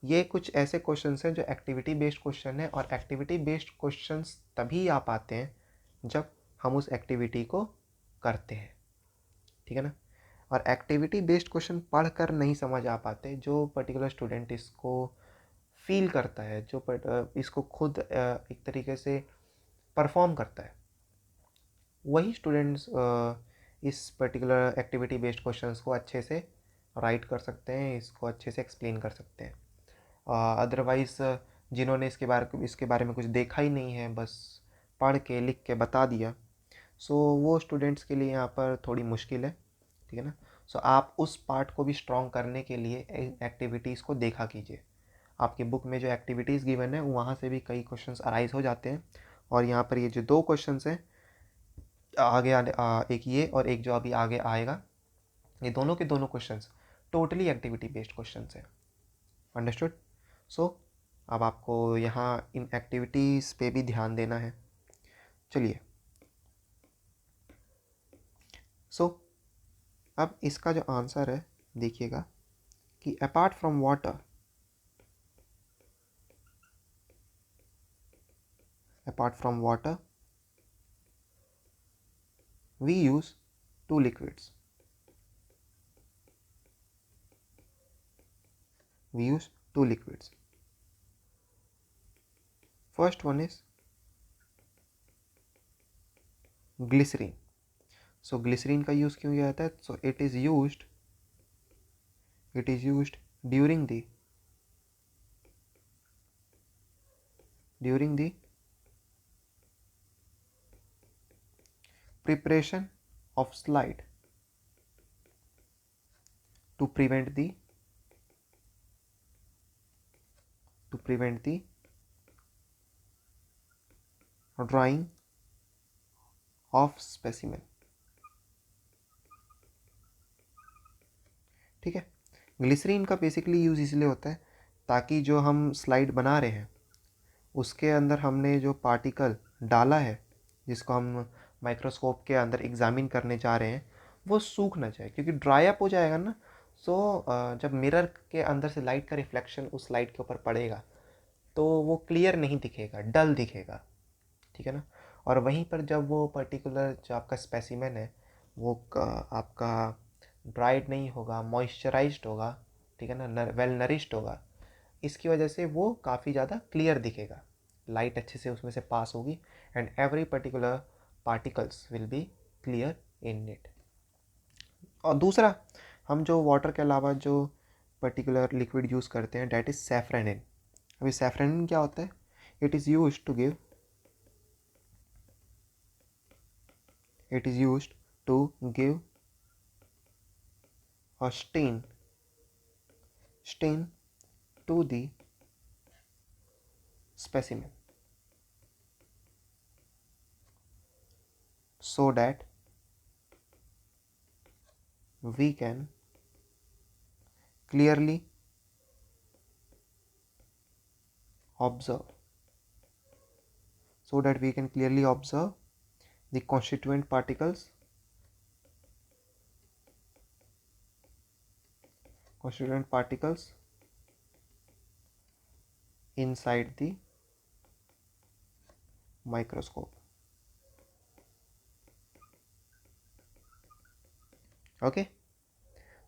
ये कुछ ऐसे क्वेश्चंस हैं जो एक्टिविटी बेस्ड क्वेश्चन है, और एक्टिविटी बेस्ड क्वेश्चंस तभी आ पाते हैं जब हम उस एक्टिविटी को करते हैं। ठीक है ना, और एक्टिविटी बेस्ड क्वेश्चन पढ़ कर नहीं समझ आ पाते। जो पर्टिकुलर स्टूडेंट इसको फील करता है, जो इसको खुद एक तरीके से परफॉर्म करता है, वही स्टूडेंट्स इस पर्टिकुलर एक्टिविटी बेस्ड क्वेश्चंस को अच्छे से राइट कर सकते हैं, इसको अच्छे से एक्सप्लेन कर सकते हैं। अदरवाइज़ जिन्होंने इसके बारे में कुछ देखा ही नहीं है, बस पढ़ के लिख के बता दिया, सो वो स्टूडेंट्स के लिए यहाँ पर थोड़ी मुश्किल है। ठीक है ना, सो आप उस पार्ट को भी स्ट्रॉन्ग करने के लिए एक्टिविटीज़ को देखा कीजिए। आपकी बुक में जो एक्टिविटीज़ गिवन है वहाँ से भी कई क्वेश्चंस अराइज हो जाते हैं, और यहाँ पर ये जो 2 क्वेश्चंस हैं आगे एक ये और एक जो अभी आगे आएगा, ये दोनों के दोनों questions totally activity based question है। अंडरस्टूड? सो अब आपको यहाँ इन एक्टिविटीज़ पे भी ध्यान देना है। चलिए, सो अब इसका जो आंसर है देखिएगा कि apart from water, we use two liquids. First one is glycerine. So glycerine का यूज़ क्यों किया जाता है? So it is used during the preparation of slide to prevent the drying of specimen. ठीक है, ग्लिसरीन का बेसिकली यूज़ इसलिए होता है ताकि जो हम स्लाइड बना रहे हैं उसके अंदर हमने जो पार्टिकल डाला है जिसको हम माइक्रोस्कोप के अंदर एग्जामिन करने जा रहे हैं वो सूख ना जाए, क्योंकि ड्राई अप हो जाएगा ना। सो जब मिरर के अंदर से लाइट का रिफ्लेक्शन उस लाइट के ऊपर पड़ेगा तो वो क्लियर नहीं दिखेगा, डल दिखेगा, ठीक है ना। और वहीं पर जब वो पर्टिकुलर जो आपका स्पेसिमेन है वो आपका ड्राइड नहीं होगा, मॉइस्चराइज्ड होगा, ठीक है ना, वेल नरिश्ड होगा, इसकी वजह से वो काफ़ी ज़्यादा क्लियर दिखेगा, लाइट अच्छे से उसमें से पास होगी and every particular particles will be clear in it. और दूसरा, हम जो वाटर के अलावा जो पर्टिकुलर लिक्विड यूज़ करते हैं डैट इज़ सैफ्रेनिन। अभी सैफ्रेनिन क्या होता है? It is used to give a stain to the specimen so that we can clearly observe the constituent particles inside the microscope. Okay,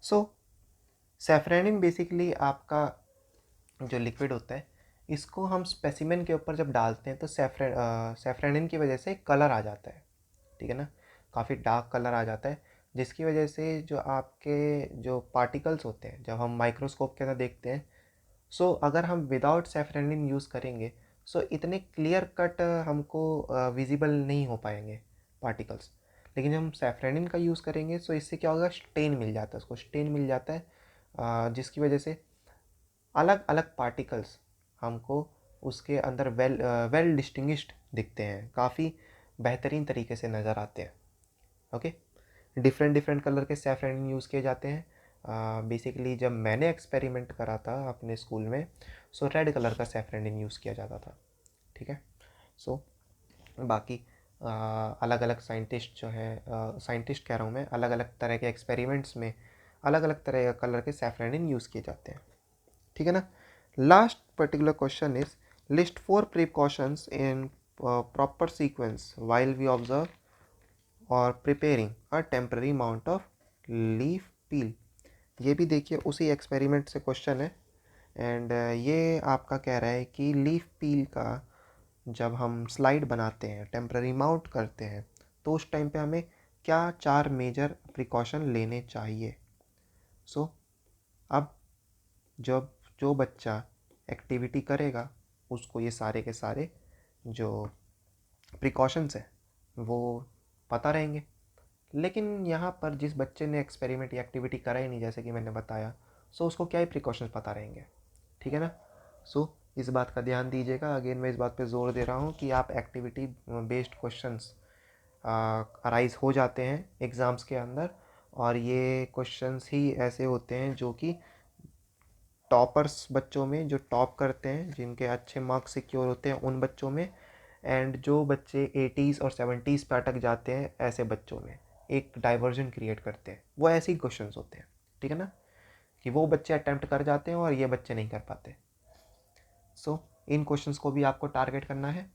so safranin basically आपका जो liquid होता है इसको हम स्पेसिमेन के ऊपर जब डालते हैं तो सैफ्रेनिन की वजह से कलर आ जाता है, ठीक है ना, काफ़ी डार्क कलर आ जाता है, जिसकी वजह से जो आपके जो पार्टिकल्स होते हैं जब हम माइक्रोस्कोप के अंदर देखते हैं, सो अगर हम विदाउट सैफ्रेनिन यूज़ करेंगे सो इतने क्लियर कट हमको विजिबल नहीं हो पाएंगे पार्टिकल्स। लेकिन जब हम सैफ्रेनिन का यूज़ करेंगे सो इससे क्या होगा, स्टेन मिल जाता है, उसको स्टेन मिल जाता है, जिसकी वजह से अलग अलग पार्टिकल्स हमको उसके अंदर वेल डिस्टिंग्विश्ड दिखते हैं, काफ़ी बेहतरीन तरीके से नज़र आते हैं। ओके, डिफरेंट कलर के सैफ्रेनिन यूज़ किए जाते हैं। बेसिकली जब मैंने एक्सपेरिमेंट करा था अपने स्कूल में सो रेड कलर का सैफ्रेनिन यूज़ किया जाता था, ठीक है। सो बाकी अलग अलग साइंटिस्ट जो है, साइंटिस्ट कह रहा हूँ मैं, अलग अलग तरह के एक्सपेरिमेंट्स में अलग अलग तरह के कलर के सैफ्रेनिन यूज़ किए जाते हैं, ठीक है ना। Last particular question is list 4 precautions in proper sequence while we observe और preparing a temporary mount of leaf peel. ये भी देखिए उसी एक्सपेरिमेंट से क्वेश्चन है एंड ये आपका कह रहा है कि लीफ पील का जब हम स्लाइड बनाते हैं, टेम्पररी माउंट करते हैं, तो उस टाइम पे हमें क्या 4 मेजर प्रिकॉशन लेने चाहिए। सो अब जब जो बच्चा एक्टिविटी करेगा उसको ये सारे के सारे जो प्रिकॉशंस हैं वो पता रहेंगे। लेकिन यहाँ पर जिस बच्चे ने एक्सपेरिमेंट या एक्टिविटी करा ही नहीं, जैसे कि मैंने बताया, सो उसको क्या ही प्रिकॉशंस पता रहेंगे, ठीक है ना। सो इस बात का ध्यान दीजिएगा। अगेन मैं इस बात पे ज़ोर दे रहा हूँ कि आप एक्टिविटी बेस्ड क्वेश्चंस अराइज हो जाते हैं एग्ज़ाम्स के अंदर, और ये क्वेश्चंस ही ऐसे होते हैं जो कि टॉपर्स बच्चों में, जो टॉप करते हैं, जिनके अच्छे मार्क्स सिक्योर होते हैं उन बच्चों में, एंड जो बच्चे 80s और 70s पे अटक जाते हैं ऐसे बच्चों में एक डाइवर्जन क्रिएट करते हैं। वो ऐसे ही क्वेश्चंस होते हैं, ठीक है ना, कि वो बच्चे अटेम्प्ट कर जाते हैं और ये बच्चे नहीं कर पाते। सो इन क्वेश्चंस को भी आपको टारगेट करना है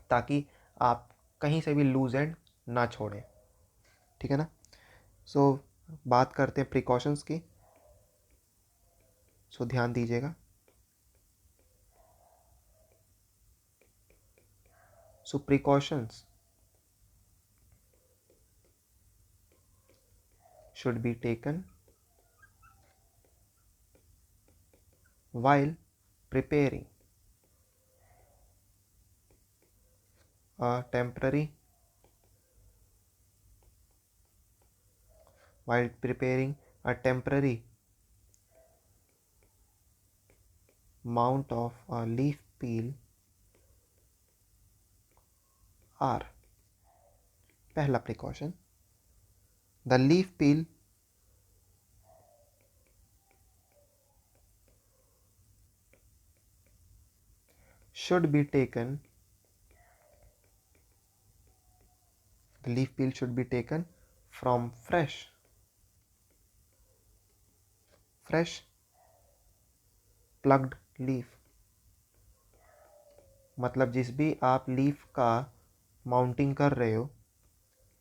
ताकि आप कहीं से भी लूज एंड ना छोड़ें, ठीक है ना। सो बात करते हैं प्रिकॉशंस की। सो ध्यान दीजिएगा। सो precautions should be taken while preparing a temporary mount of a leaf peel are. पहला precaution, the leaf peel should be taken from fresh plugged leaf। मतलब जिस भी आप लीफ का माउंटिंग कर रहे हो,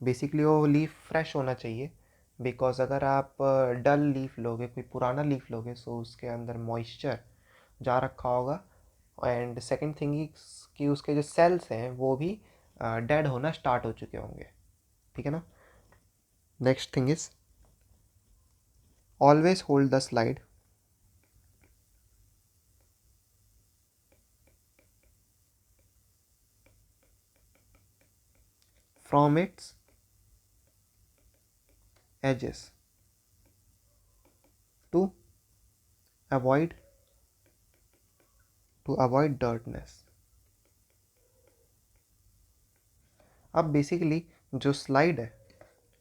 बेसिकली वो लीफ फ्रेश होना चाहिए। बिकॉज अगर आप डल लीफ लोगे, कोई पुराना लीफ लोगे, सो उसके अंदर मॉइस्चर जा रखा होगा। एंड सेकंड थिंग कि उसके जो सेल्स हैं वो भी डेड होना स्टार्ट हो चुके होंगे, ठीक है ना। Next thing is always hold the slide from its edges to avoid dirtness। अब बेसिकली जो स्लाइड है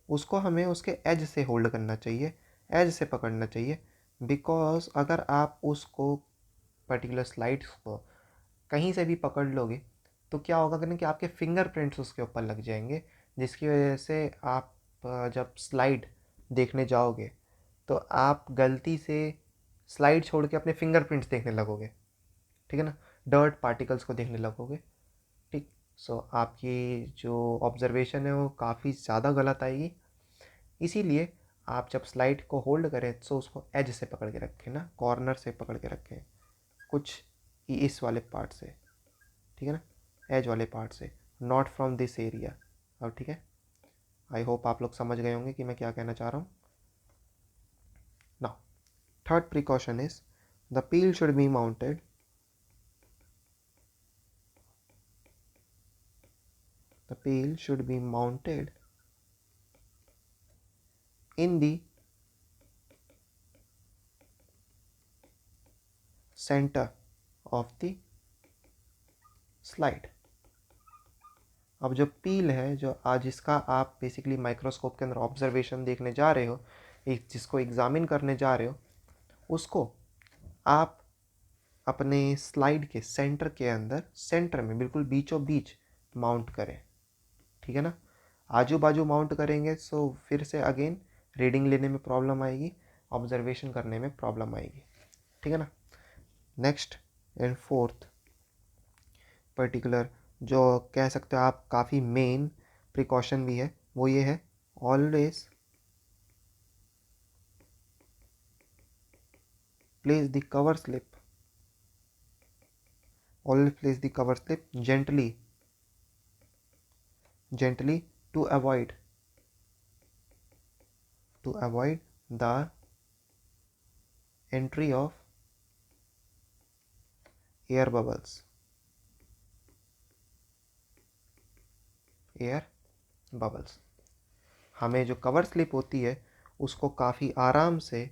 उसको हमें उसके एज से होल्ड करना चाहिए, एज से पकड़ना चाहिए। बिकॉज अगर आप उसको पर्टिकुलर स्लाइड्स को कहीं से भी पकड़ लोगे तो क्या होगा कि आपके फिंगरप्रिंट्स उसके ऊपर लग जाएंगे, जिसकी वजह से आप जब स्लाइड देखने जाओगे तो आप गलती से स्लाइड छोड़ के अपने फिंगरप्रिंट्स देखने लगोगे, ठीक है ना, डर्ट पार्टिकल्स को देखने लगोगे, ठीक। सो आपकी जो ऑब्जर्वेशन है वो काफ़ी ज़्यादा गलत आएगी। इसीलिए आप जब स्लाइड को होल्ड करें तो उसको एज से पकड़ के रखें ना, कॉर्नर से पकड़ के रखें, कुछ इस वाले पार्ट से, ठीक है ना, एज वाले पार्ट से, नॉट फ्रॉम दिस एरिया। अब ठीक है, आई होप आप लोग समझ गए होंगे कि मैं क्या कहना चाह रहा हूँ। Now third precaution is the peel should be mounted in the center of the slide। अब जो पील है, जो आज इसका आप बेसिकली माइक्रोस्कोप के अंदर ऑब्जर्वेशन देखने जा रहे हो, जिसको एग्जामिन करने जा रहे हो, उसको आप अपने स्लाइड के सेंटर के अंदर, सेंटर में बिल्कुल बीचों बीच माउंट करें, ठीक है ना। आजू बाजू माउंट करेंगे सो फिर से अगेन रीडिंग लेने में प्रॉब्लम आएगी, ऑब्जर्वेशन करने में प्रॉब्लम आएगी, ठीक है ना। नेक्स्ट एंड फोर्थ पर्टिकुलर जो कह सकते हो आप काफ़ी मेन प्रिकॉशन भी है, वो ये है, always place the cover slip gently to avoid the entry of air bubbles। हमें जो कवर स्लिप होती है उसको काफ़ी आराम से,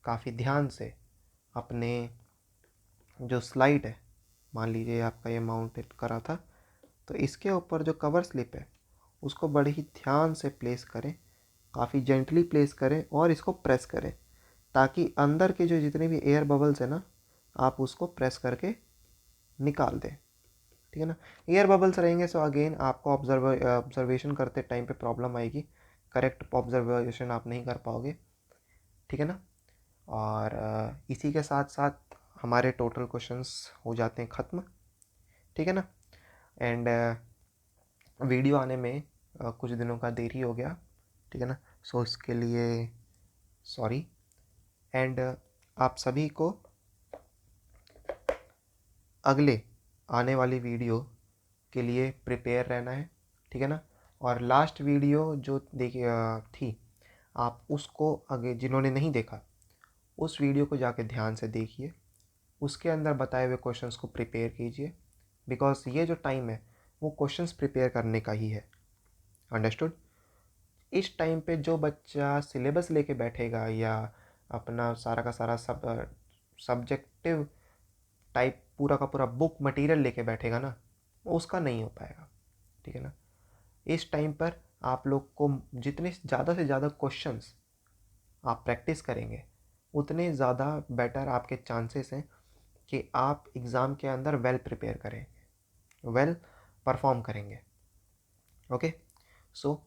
काफ़ी ध्यान से अपने जो स्लाइड है, मान लीजिए आपका ये माउंटेड करा था, तो इसके ऊपर जो कवर स्लिप है उसको बड़े ही ध्यान से प्लेस करें, काफ़ी जेंटली प्लेस करें और इसको प्रेस करें, ताकि अंदर के जो जितने भी एयर बबल्स हैं ना, आप उसको प्रेस करके निकाल दें। ठीक है ना। एयर बबल्स रहेंगे सो अगेन आपको ऑब्जर्वेशन करते टाइम पे प्रॉब्लम आएगी, करेक्ट ऑब्जर्वेशन आप नहीं कर पाओगे। ठीक है ना। और इसी के साथ साथ हमारे टोटल क्वेश्चंस हो जाते हैं ख़त्म। ठीक है ना। एंड वीडियो आने में कुछ दिनों का देरी हो गया। ठीक है ना। सो इसके लिए सॉरी। एंड आप सभी को अगले आने वाली वीडियो के लिए प्रिपेयर रहना है। ठीक है ना। और लास्ट वीडियो जो थी, आप उसको आगे जिन्होंने नहीं देखा उस वीडियो को जाके ध्यान से देखिए, उसके अंदर बताए हुए क्वेश्चंस को प्रिपेयर कीजिए, बिकॉज ये जो टाइम है वो क्वेश्चंस प्रिपेयर करने का ही है। अंडरस्टूड। इस टाइम पे जो बच्चा सिलेबस लेके बैठेगा या अपना सारा का सारा सब्जेक्टिव टाइप पूरा का पूरा बुक मटेरियल लेके बैठेगा ना, उसका नहीं हो पाएगा। ठीक है ना। इस टाइम पर आप लोग को जितने ज़्यादा से ज़्यादा क्वेश्चंस आप प्रैक्टिस करेंगे, उतने ज़्यादा बेटर आपके चांसेस हैं कि आप एग्ज़ाम के अंदर वेल प्रिपेयर करेंगे, वेल परफॉर्म करेंगे। ओके। सो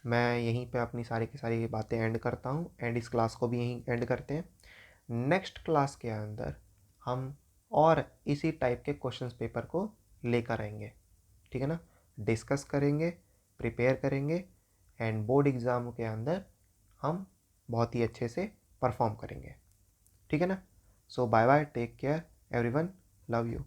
मैं यहीं पे अपनी सारी की सारी बातें एंड करता हूँ, एंड इस क्लास को भी यहीं एंड करते हैं। नेक्स्ट क्लास के अंदर हम और इसी टाइप के क्वेश्चंस पेपर को लेकर आएंगे। ठीक है ना। डिस्कस करेंगे, प्रिपेयर करेंगे, एंड बोर्ड एग्ज़ाम के अंदर हम बहुत ही अच्छे से परफॉर्म करेंगे। ठीक है ना। So bye bye, take care everyone, love you.